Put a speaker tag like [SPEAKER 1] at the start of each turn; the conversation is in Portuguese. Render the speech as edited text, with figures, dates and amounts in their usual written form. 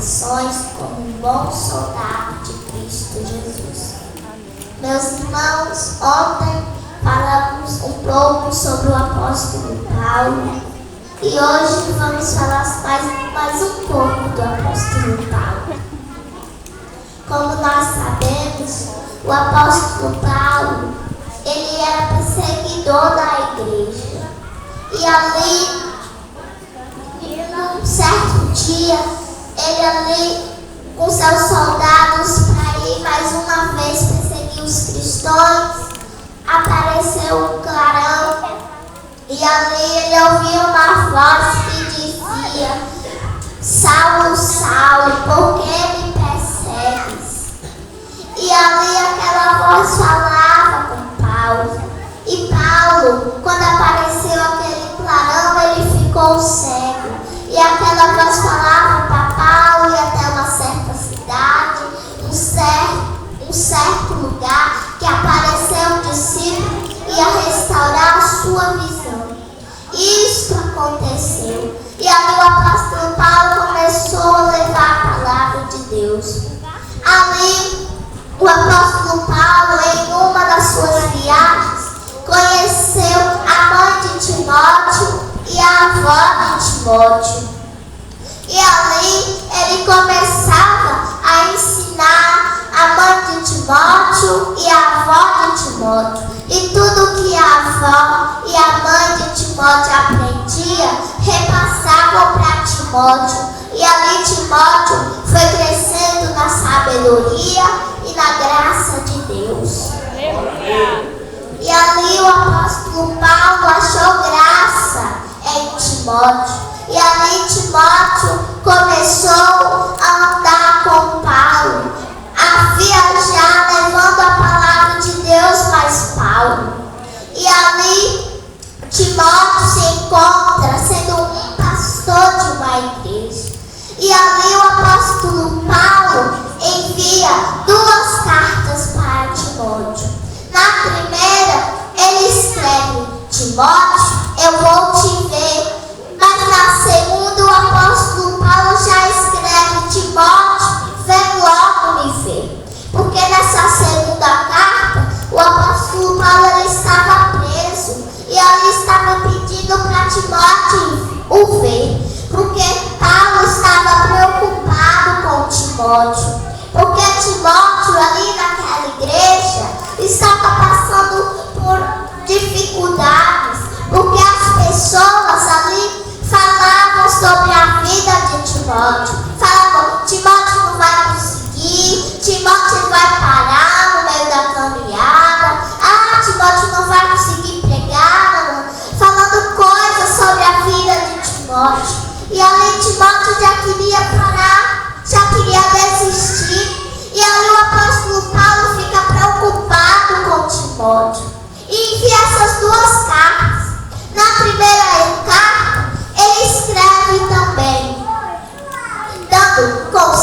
[SPEAKER 1] missões como um bom soldado de Cristo Jesus. Meus irmãos, ontem falamos um pouco sobre o apóstolo Paulo e hoje vamos falar mais um pouco do apóstolo Paulo. Como nós sabemos, o apóstolo Paulo, ele era perseguidor da igreja. E ali, num certo dia, ele ali com seus soldados para ir mais uma vez perseguir os cristãos, apareceu um clarão e ali ele ouviu uma voz que dizia: Saulo, Saulo, por que me persegues? E ali aquela voz falava com Paulo. E Paulo, quando apareceu aquele clarão, ele ficou cego. E aquela voz falava para Paulo ir até uma certa cidade, um certo lugar, que apareceu um discípulo e ia restaurar a sua visão. Isso aconteceu. E ali o apóstolo Paulo começou a levar a palavra de Deus. Ali, o apóstolo Paulo, em uma das suas viagens, conheceu a mãe de Timóteo e a avó de Timóteo. E ali ele começava a ensinar a mãe de Timóteo e a avó de Timóteo. E tudo que a avó e a mãe de Timóteo aprendia, repassavam para Timóteo. E ali Timóteo foi crescendo na sabedoria e na graça de Deus. E ali o apóstolo Paulo achou graça em Timóteo. E ali Timóteo começou a andar com Paulo, a viajar levando a palavra de Deus mais Paulo. E ali Timóteo se encontra sendo um pastor de uma igreja. E ali o apóstolo Paulo envia 2 cartas para Timóteo. Na primeira, ele escreve: Timóteo, eu vou te ver. Mas na segunda, o apóstolo Paulo já escreve: Timóteo, vem logo me ver. Porque nessa segunda carta, o apóstolo Paulo ele estava preso. E ele estava pedindo para Timóteo o ver. Porque Paulo estava preocupado com Timóteo. Porque Timóteo, ali naquela igreja, estava passando por dificuldades. Porque as pessoas ali falavam sobre a vida de Timóteo. Falavam: Timóteo não vai conseguir, Timóteo vai parar no meio da caminhada. Timóteo não vai conseguir pregar. Falando coisas sobre a vida de Timóteo. E ali Timóteo já queria parar, já queria desistir. E ali o apóstolo Paulo fica preocupado com Timóteo. E envia essas 2 cartas. Na primeira carta, ele escreve também, dando conselhos